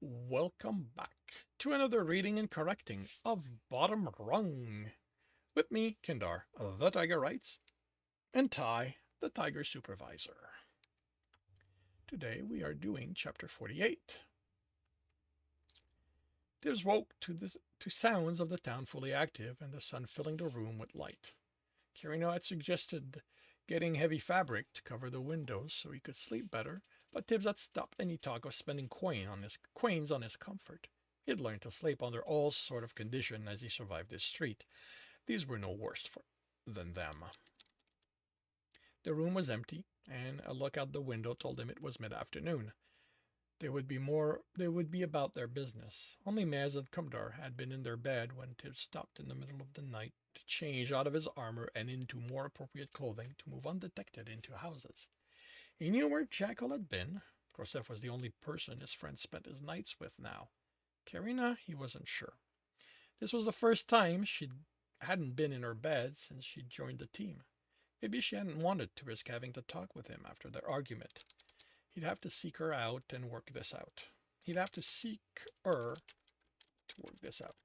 Welcome back to another reading and correcting of Bottom Rung. With me, Kindar, the Tiger Writes, and Ty, the Tiger Supervisor. Today we are doing chapter 48. Tibs woke to sounds of the town fully active and the sun filling the room with light. Carino had suggested getting heavy fabric to cover the windows so he could sleep better, but Tibs had stopped any talk of spending coins on his comfort. He had learned to sleep under all sort of condition as he survived this street. These were no worse than them. The room was empty, and a look out the window told him it was mid-afternoon. They would be about their business. Only Maz and Kumdar had been in their bed when Tibs stopped in the middle of the night to change out of his armor and into more appropriate clothing to move undetected into houses. He knew where Jackal had been. Grosef was the only person his friend spent his nights with now. Karina, he wasn't sure. This was the first time she hadn't been in her bed since she joined the team. Maybe she hadn't wanted to risk having to talk with him after their argument. He'd have to seek her out and work this out. He'd have to seek her to work this out.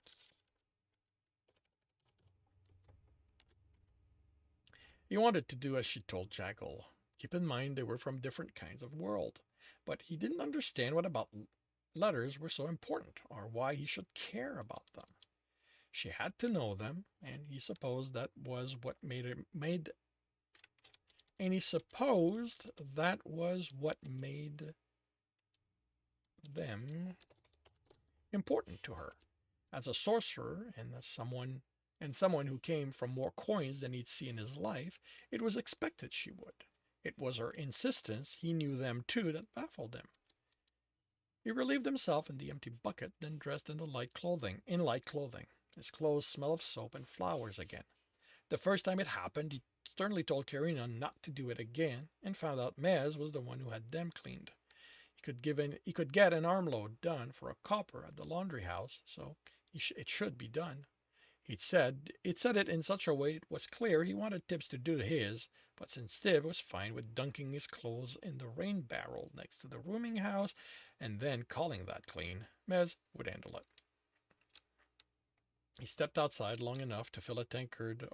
He wanted to do as she told Jackal. Keep in mind they were from different kinds of world. But he didn't understand what about letters were so important, or why he should care about them. She had to know them, and he supposed that was what made and he supposed that was what made them important to her. As a sorcerer and as someone who came from more coins than he'd seen in his life, it was expected she would. It was her insistence he knew them too that baffled him. He relieved himself in the empty bucket, then dressed in light clothing. His clothes smelled of soap and flowers again. The first time it happened, he sternly told Karina not to do it again, and found out Mez was the one who had them cleaned. He could get an armload done for a copper at the laundry house, so it should be done. It said it in such a way it was clear he wanted Tibs to do his, but since Tibs was fine with dunking his clothes in the rain barrel next to the rooming house and then calling that clean, Mez would handle it. He stepped outside long enough to fill a tankard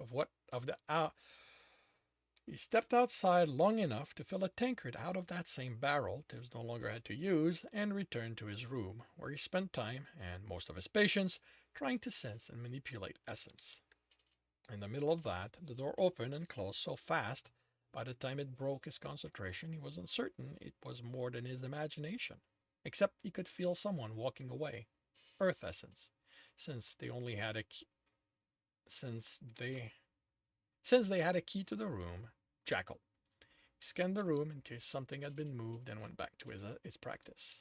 He stepped outside long enough to fill a tankard out of that same barrel Tibbs no longer had to use, and returned to his room, where he spent time, and most of his patience, trying to sense and manipulate essence. In the middle of that, the door opened and closed so fast, by the time it broke his concentration, he wasn't certain it was more than his imagination, except he could feel someone walking away. Earth essence, since they had a key to the room. Jackal. He scanned the room in case something had been moved and went back to his practice.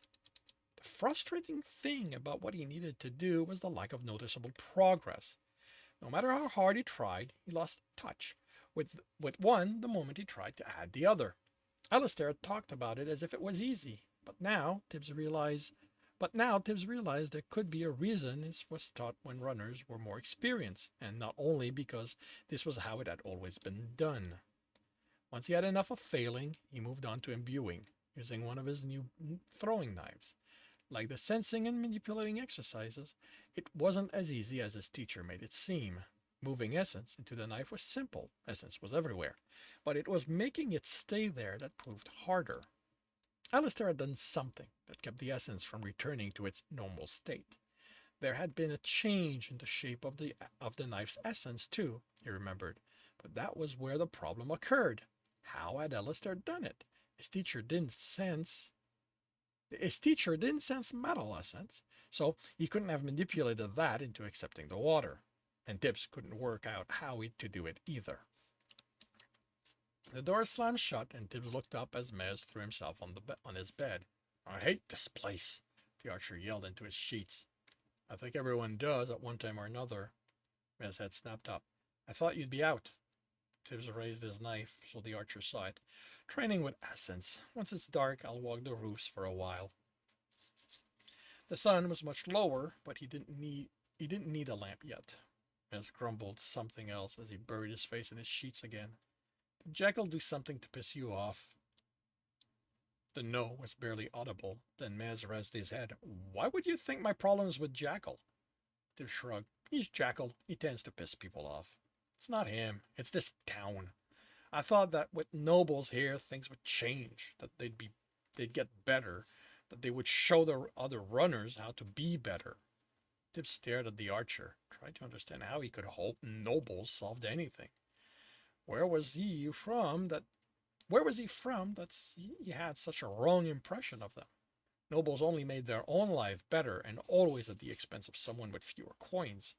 The frustrating thing about what he needed to do was the lack of noticeable progress. No matter how hard he tried, he lost touch with one the moment he tried to add the other. Alistair had talked about it as if it was easy, but now Tibbs realized there could be a reason this was taught when runners were more experienced, and not only because this was how it had always been done. Once he had enough of failing, he moved on to imbuing, using one of his new throwing knives. Like the sensing and manipulating exercises, it wasn't as easy as his teacher made it seem. Moving essence into the knife was simple. Essence was everywhere. But it was making it stay there that proved harder. Alistair had done something that kept the essence from returning to its normal state. There had been a change in the shape of the knife's essence, too, he remembered. But that was where the problem occurred. How had Alistair done it? His teacher didn't sense metal essence, so he couldn't have manipulated that into accepting the water. And Tibs couldn't work out how to do it either. The door slammed shut, and Tibs looked up as Mez threw himself on his bed. "I hate this place," the archer yelled into his sheets. "I think everyone does at one time or another." Mez had snapped up. "I thought you'd be out." Tibbs raised his knife so the archer saw it. "Training with essence. Once it's dark, I'll walk the roofs for a while." The sun was much lower, but he didn't need a lamp yet. Mez grumbled something else as he buried his face in his sheets again. "Did Jackal do something to piss you off?" The no was barely audible. Then Maz raised his head. Why would you think my problem's with Jackal? Tibbs shrugged. He's Jackal. He tends to piss people off. It's not him. It's this town. I thought that with nobles here, things would change. That they'd get better. That they would show the other runners how to be better. Tibbs stared at the archer, tried to understand how he could hope nobles solved anything. Where was he from that Where was he from that he had such a wrong impression of them? Nobles only made their own life better and always at the expense of someone with fewer coins.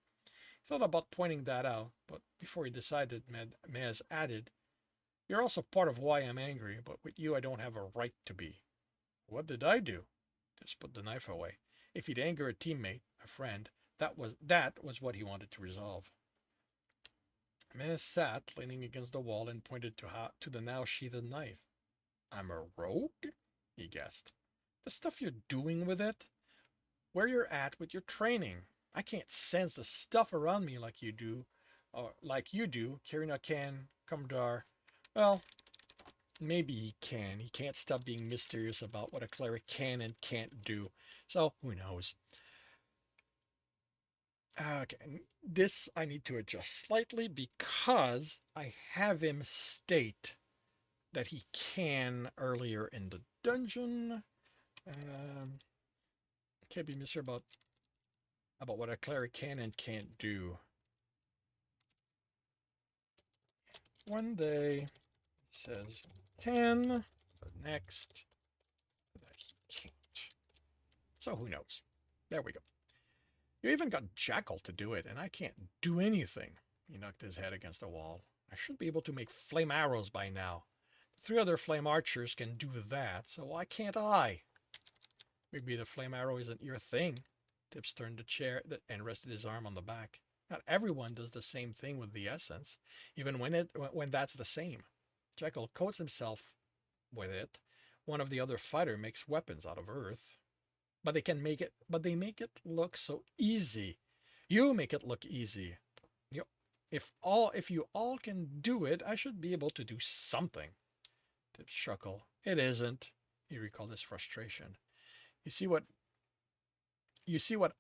He thought about pointing that out, but before he decided, Maz added, You're also part of why I'm angry, but with you I don't have a right to be. What did I do? Just put the knife away. If he'd anger a teammate, a friend, that was what he wanted to resolve. Maz sat, leaning against the wall, and pointed to the now sheathed knife. I'm a rogue? He guessed. The stuff you're doing with it? Where you're at with your training? I can't sense the stuff around me like you do, carrying a can, Commodore. Well, maybe he can. He can't stop being mysterious about what a cleric can and can't do. So, who knows? Okay, this I need to adjust slightly because I have him state that he can earlier in the dungeon. Can't be mister about what a cleric can and can't do. One day says can, the next that he can't. So who knows? There we go. You even got Jackal to do it, and I can't do anything. He knocked his head against the wall. I should be able to make flame arrows by now. The three other flame archers can do that, so why can't I? Maybe the flame arrow isn't your thing. Tibbs turned the chair and rested his arm on the back. Not everyone does the same thing with the essence, even when that's the same. Jekyll coats himself with it. One of the other fighter makes weapons out of earth. But they make it look so easy. You make it look easy. You, if you all can do it, I should be able to do something. Tibbs chuckled. It isn't. He recalled his frustration. You see what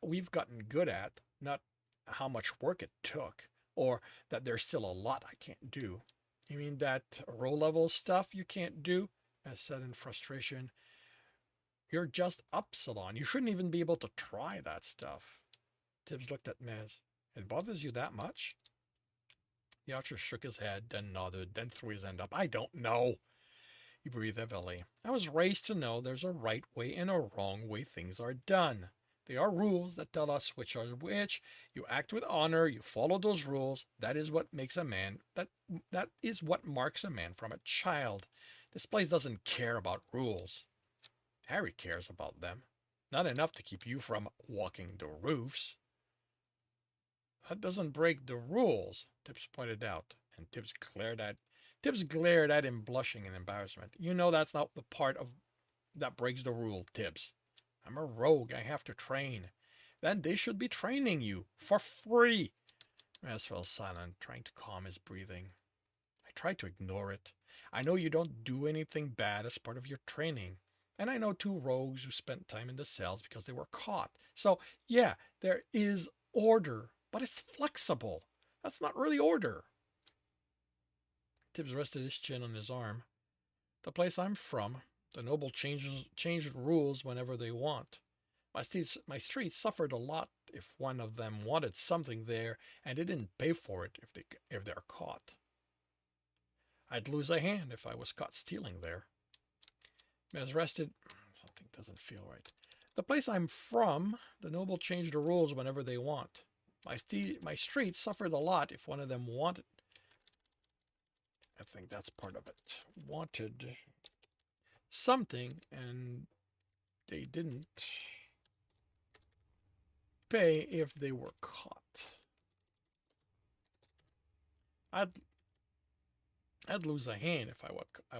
we've gotten good at, not how much work it took, or that there's still a lot I can't do. You mean that row level stuff you can't do? As said in frustration. You're just Upsilon. You shouldn't even be able to try that stuff. Tibbs looked at Mez. It bothers you that much? The archer shook his head, then nodded, then threw his hand up. I don't know. He breathed heavily. I was raised to know there's a right way and a wrong way things are done. There are rules that tell us which are which. You act with honor, you follow those rules. That is what makes a man. That is what marks a man from a child. This place doesn't care about rules. Harry cares about them. Not enough to keep you from walking the roofs. That doesn't break the rules, Tibbs pointed out, and Tibbs glared at him, blushing in embarrassment. You know that's not the part of that breaks the rule, Tibbs. I'm a rogue. I have to train. Then they should be training you for free. Raz fell silent, trying to calm his breathing. I tried to ignore it. I know you don't do anything bad as part of your training. And I know two rogues who spent time in the cells because they were caught. So, yeah, there is order, but it's flexible. That's not really order. Tibbs rested his chin on his arm. The place I'm from, the noble change rules whenever they want. My streets suffered a lot if one of them wanted something there and they didn't pay for it if they're caught. I'd lose a hand if I was caught stealing there. Mez rested. Something doesn't feel right. The place I'm from, the noble change the rules whenever they want. My streets suffered a lot if one of them wanted. I think that's part of it. Wanted something and they didn't pay if they were caught. I'd lose a hand if I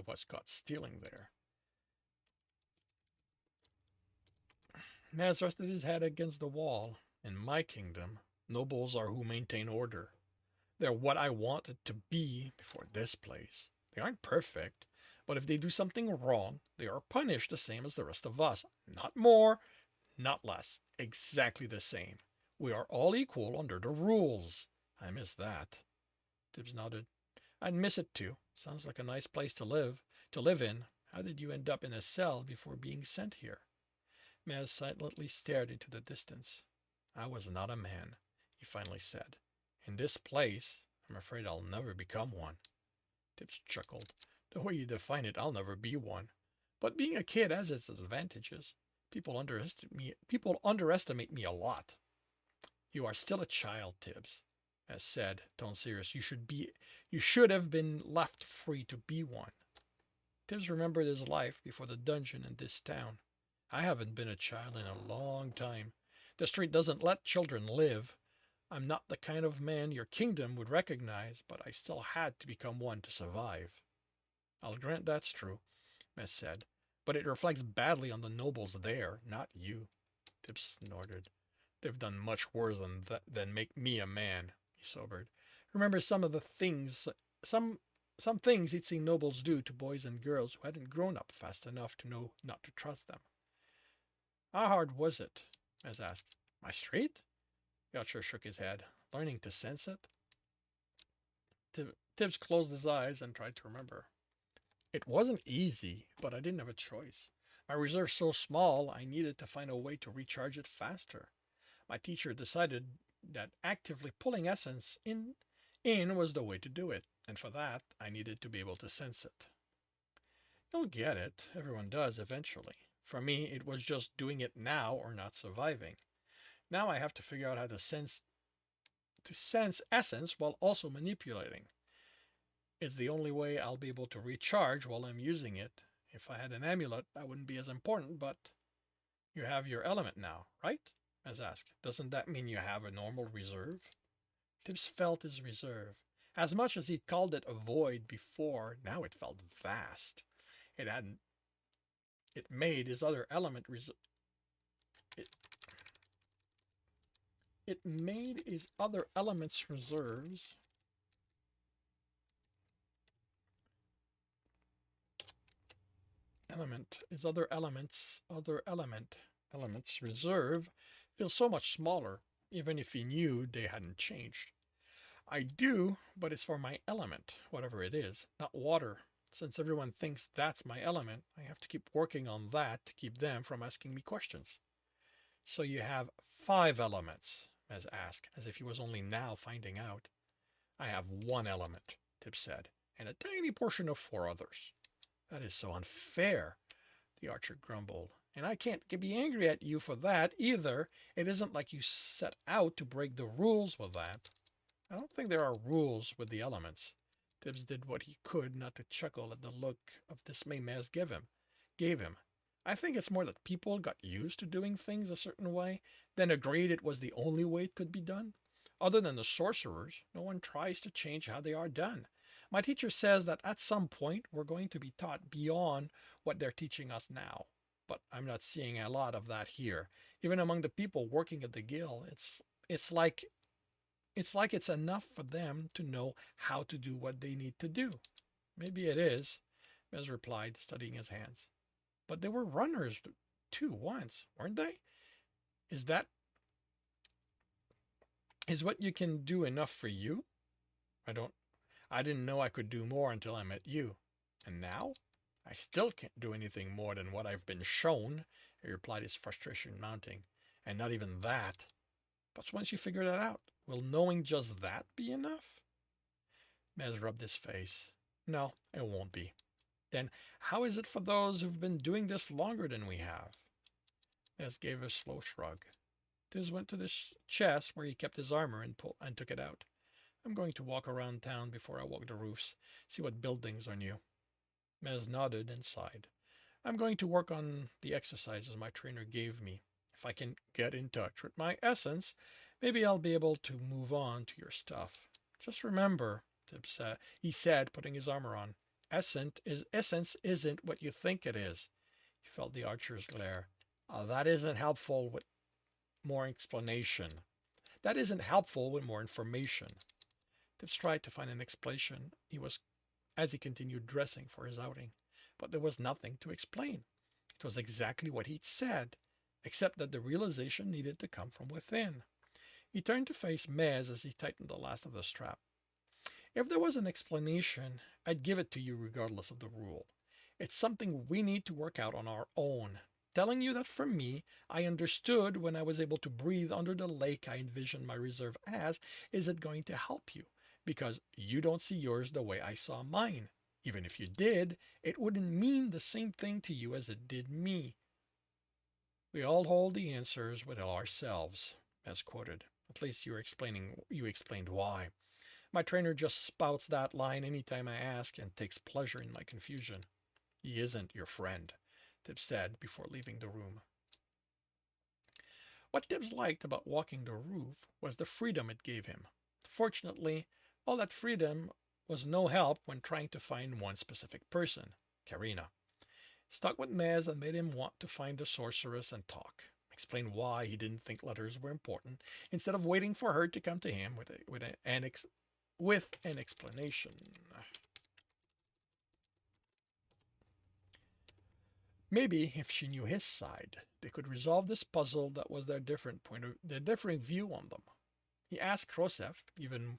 was caught stealing there. Maz rested his head against the wall. In my kingdom, nobles are who maintain order. They're what I wanted to be before this place. They aren't perfect, But if they do something wrong, they are punished the same as the rest of us. Not more, not less. Exactly the same. We are all equal under the rules. I miss that. Tibbs nodded. I'd miss it too. Sounds like a nice place to live. To live in. How did you end up in a cell before being sent here? Maz silently stared into the distance. I was not a man, he finally said. In this place, I'm afraid I'll never become one. Tibbs chuckled. The way you define it, I'll never be one. But being a kid has its advantages. People underestimate me a lot. You are still a child, Tibbs. As said, tone serious, you should have been left free to be one. Tibbs remembered his life before the dungeon in this town. I haven't been a child in a long time. The street doesn't let children live. I'm not the kind of man your kingdom would recognize, but I still had to become one to survive. I'll grant that's true, Mess said, but it reflects badly on the nobles there, not you. Tibbs snorted. They've done much worse than make me a man, he sobered. Remember some things he'd seen nobles do to boys and girls who hadn't grown up fast enough to know not to trust them. How hard was it? Mess asked. My street? Yacher shook his head, learning to sense it. Tibbs closed his eyes and tried to remember. It wasn't easy, but I didn't have a choice. My reserve's so small, I needed to find a way to recharge it faster. My teacher decided that actively pulling essence in was the way to do it, and for that, I needed to be able to sense it. You'll get it. Everyone does eventually. For me, it was just doing it now or not surviving. Now I have to figure out how to sense essence while also manipulating. It's the only way I'll be able to recharge while I'm using it. If I had an amulet, that wouldn't be as important, but you have your element now, right? As asked. Doesn't that mean you have a normal reserve? Tibbs felt his reserve. As much as he'd called it a void before, now it felt vast. It hadn't. It made his other element it made his other elements reserves elements reserve feel so much smaller, even if he knew they hadn't changed. I do, but it's for my element, whatever it is, not water. Since everyone thinks that's my element, I have to keep working on that to keep them from asking me questions. So you have 5 elements, Mez asked, as if he was only now finding out. I have 1 element, Tip said, and a tiny portion of 4 others. That is so unfair, the archer grumbled. And I can't be angry at you for that either. It isn't like you set out to break the rules with that. I don't think there are rules with the elements. Tibbs did what he could not to chuckle at the look of dismay Maz gave him. I think it's more that people got used to doing things a certain way, then agreed it was the only way it could be done. Other than the sorcerers, no one tries to change how they are done. My teacher says that at some point we're going to be taught beyond what they're teaching us now. But I'm not seeing a lot of that here. Even among the people working at the guild, it's like it's enough for them to know how to do what they need to do. Maybe it is, Mez replied, studying his hands. But they were runners too once, weren't they? Is that is what you can do enough for you? I didn't know I could do more until I met you. And now? I still can't do anything more than what I've been shown, he replied, his frustration mounting. And not even that. But once you figure that out, will knowing just that be enough? Mez rubbed his face. No, it won't be. Then how is it for those who've been doing this longer than we have? Mez gave a slow shrug. Tibbs went to the chest where he kept his armor and took it out. I'm going to walk around town before I walk the roofs, see what buildings are new. Mez nodded and sighed. I'm going to work on the exercises my trainer gave me. If I can get in touch with my essence, maybe I'll be able to move on to your stuff. Just remember, he said, putting his armor on, essence isn't what you think it is. He felt the archer's glare. That isn't helpful with more explanation. That isn't helpful with more information. Tibbs tried to find an explanation as he continued dressing for his outing. but there was nothing to explain. It was exactly what he'd said, except that the realization needed to come from within. He turned to face Mez as he tightened the last of the strap. If there was an explanation, I'd give it to you regardless of the rule. It's something we need to work out on our own. Telling you that for me, I understood when I was able to breathe under the lake I envisioned my reserve as, isn't going to help you, because you don't see yours the way I saw mine. Even if you did, it wouldn't mean the same thing to you as it did me. We all hold the answers within ourselves, as quoted. At least you explained why. My trainer just spouts that line anytime I ask and takes pleasure in my confusion. He isn't your friend, Tibbs said before leaving the room. What Tibbs liked about walking the roof was the freedom it gave him. Fortunately, all that freedom was no help when trying to find one specific person, Karina. Stuck with Mez and made him want to find the sorceress and talk. Explain why he didn't think letters were important, instead of waiting for her to come to him with an explanation. Maybe if she knew his side, they could resolve this puzzle that was their differing view on them. He asked Krosef, even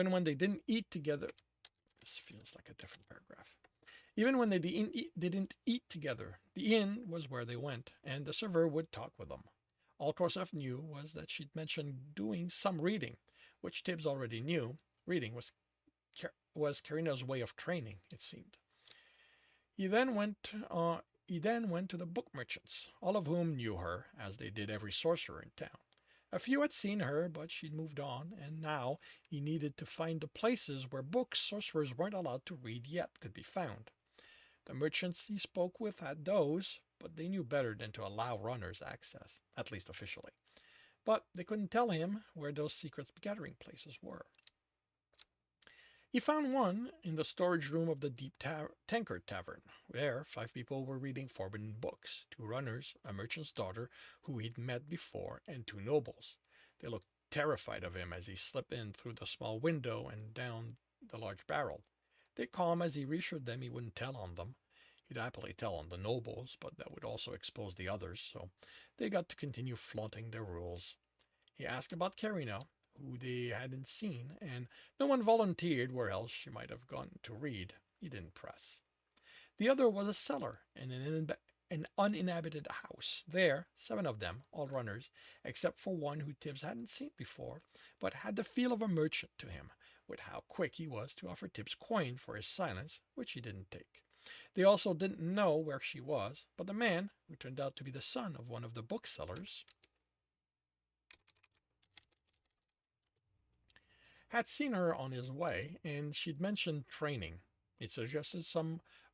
when they didn't eat together. This feels like a different paragraph. Even when they didn't eat together, the inn was where they went, and the server would talk with them. All Krosef knew was that she'd mentioned doing some reading, which Tibbs already knew. Reading was Karina's way of training, it seemed. He then went to the book merchants, all of whom knew her, as they did every sorcerer in town. A few had seen her, but she'd moved on, and now he needed to find the places where books sorcerers weren't allowed to read yet could be found. The merchants he spoke with had those, but they knew better than to allow runners access, at least officially. But they couldn't tell him where those secret gathering places were. He found one in the storage room of the Deep Tankard Tavern. There, 5 people were reading forbidden books, 2 runners, a merchant's daughter who he'd met before, and 2 nobles. They looked terrified of him as he slipped in through the small window and down the large barrel. They calmed as he reassured them he wouldn't tell on them. He'd happily tell on the nobles, but that would also expose the others, so they got to continue flaunting their rules. He asked about Karina, who they hadn't seen, and no one volunteered where else she might have gone to read. He didn't press. The other was a cellar in an uninhabited house. There, 7 of them, all runners, except for one who Tibbs hadn't seen before, but had the feel of a merchant to him, with how quick he was to offer Tibbs coin for his silence, which he didn't take. They also didn't know where she was, but the man, who turned out to be the son of one of the booksellers, had seen her on his way, and she'd mentioned training. It suggested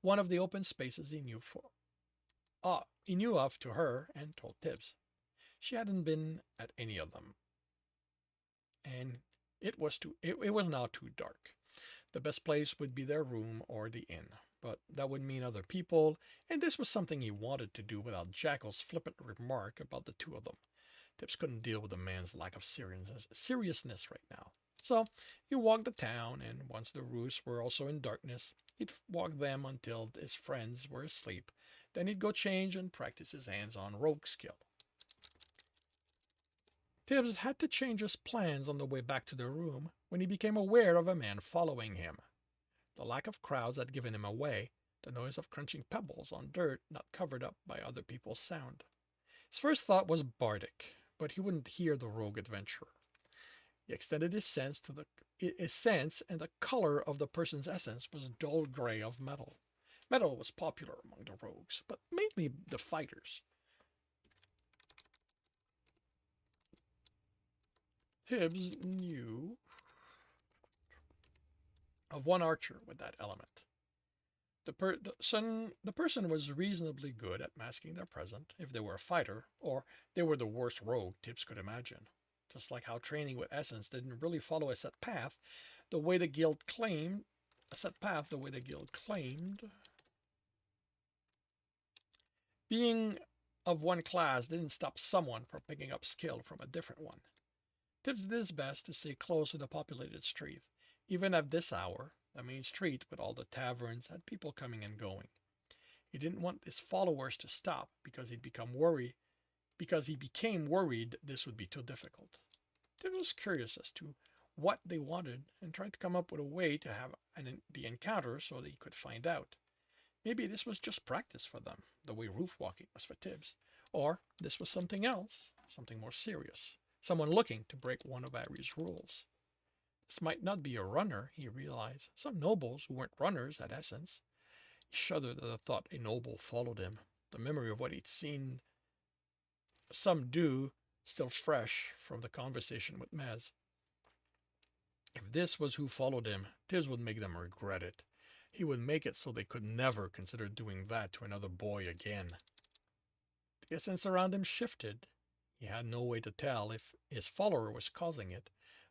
one of the open spaces he knew of to her and told Tibbs. She hadn't been at any of them, and it was now too dark. The best place would be their room or the inn, but that would mean other people, and this was something he wanted to do without Jackal's flippant remark about the 2 of them. Tibbs couldn't deal with the man's lack of seriousness right now. So he walked the town, and once the roofs were also in darkness, he'd walk them until his friends were asleep. Then he'd go change and practice his hands-on rogue skill. Tibbs had to change his plans on the way back to the room when he became aware of a man following him. The lack of crowds had given him away, the noise of crunching pebbles on dirt not covered up by other people's sound. His first thought was bardic, but he wouldn't hear the rogue adventurer. He extended his sense, and the color of the person's essence was dull gray of metal. Metal was popular among the rogues, but mainly the fighters. Tibbs knew of one archer with that element. The person was reasonably good at masking their presence if they were a fighter, or they were the worst rogue Tibbs could imagine. Just like how training with essence didn't really follow a set path, the way the guild claimed, being of one class didn't stop someone from picking up skill from a different one. Tibbs did his best to stay close to the populated street, even at this hour, The main street with all the taverns had people coming and going. He didn't want his followers to stop because he became worried this would be too difficult. Tibs was curious as to what they wanted and tried to come up with a way to have the encounter so that he could find out. Maybe this was just practice for them, the way roof walking was for Tibs. Or this was something else, something more serious, someone looking to break one of Ari's rules. This might not be a runner, he realized. Some nobles who weren't runners had essence. He shuddered at the thought a noble followed him. The memory of what he'd seen some do still fresh from the conversation with Mez. If this was who followed him, Tibs would make them regret it. He would make it so they could never consider doing that to another boy again. The essence around him shifted. He had no way to tell if his follower was causing it,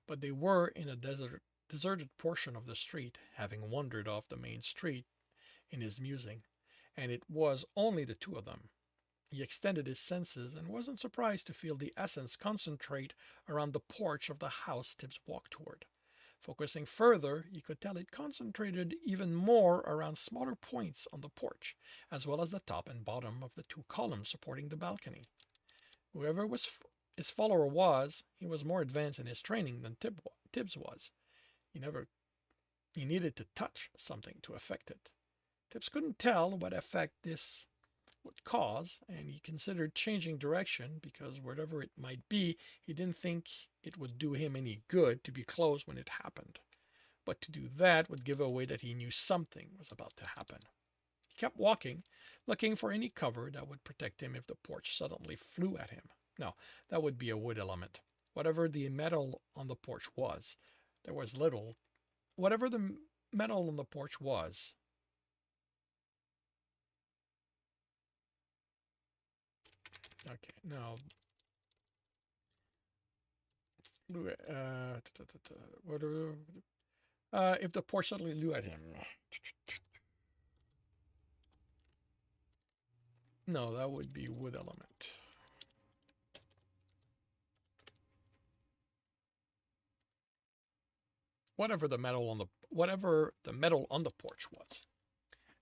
but they were in a deserted portion of the street, having wandered off the main street in his musing, and it was only the two of them. He extended his senses and wasn't surprised to feel the essence concentrate around the porch of the house Tibs walked toward. Focusing further, he could tell it concentrated even more around smaller points on the porch, as well as the top and bottom of the two columns supporting the balcony. Whoever his follower was, he was more advanced in his training than Tibs was. He needed to touch something to affect it. Tibs couldn't tell what effect this would cause, and he considered changing direction because whatever it might be, he didn't think it would do him any good to be close when it happened. But to do that would give away that he knew something was about to happen. He kept walking, looking for any cover that would protect him if the porch suddenly flew at him. No, that would be a wood element. Whatever the metal on the porch was, there was little. Whatever the metal on the porch was, okay, now, if the porch suddenly flew at him. No, that would be wood element. Whatever the metal on the porch was,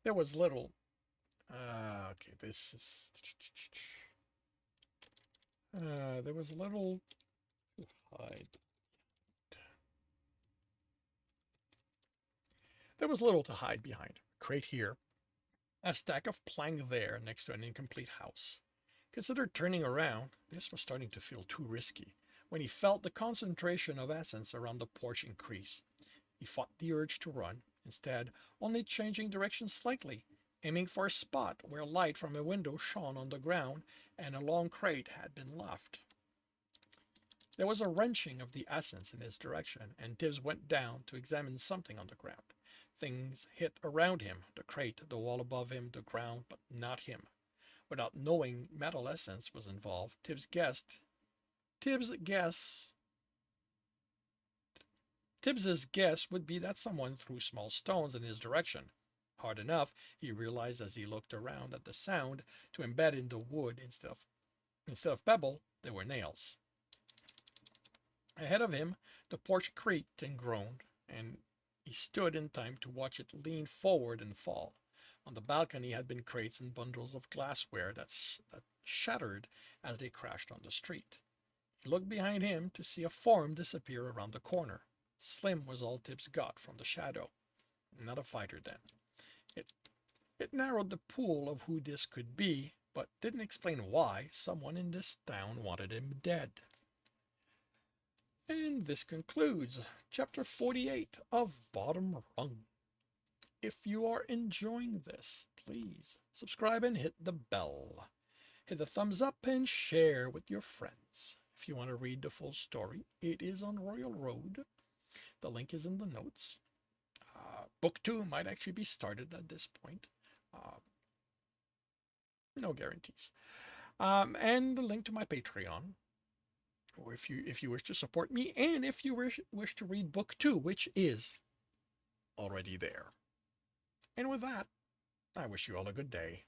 there was little. Okay, this is. There was little to hide. There was little to hide behind. A crate here, a stack of plank there next to an incomplete house. Considered turning around, this was starting to feel too risky when he felt the concentration of essence around the porch increase. He fought the urge to run, instead only changing direction slightly, aiming for a spot where light from a window shone on the ground and a long crate had been left. There was a wrenching of the essence in his direction, and Tibs went down to examine something on the ground. Things hit around him, the crate, the wall above him, the ground, but not him. Without knowing metal essence was involved, Tibs Tibbs's guess would be that someone threw small stones in his direction. Hard enough, he realized as he looked around at the sound, to embed in the wood instead of pebble, there were nails. Ahead of him, the porch creaked and groaned, and he stood in time to watch it lean forward and fall. On the balcony had been crates and bundles of glassware that shattered as they crashed on the street. He looked behind him to see a form disappear around the corner. Slim was all Tibs got from the shadow. Not a fighter then. It narrowed the pool of who this could be, but didn't explain why someone in this town wanted him dead. And this concludes chapter 48 of Bottom Rung. If you are enjoying this, please subscribe and hit the bell. Hit the thumbs up and share with your friends. If you want to read the full story, it is on Royal Road. The link is in the notes. Book 2 might actually be started at this point. No guarantees. And the link to my Patreon, or if you wish to support me, and if you wish to read book 2, which is already there. And with that, I wish you all a good day.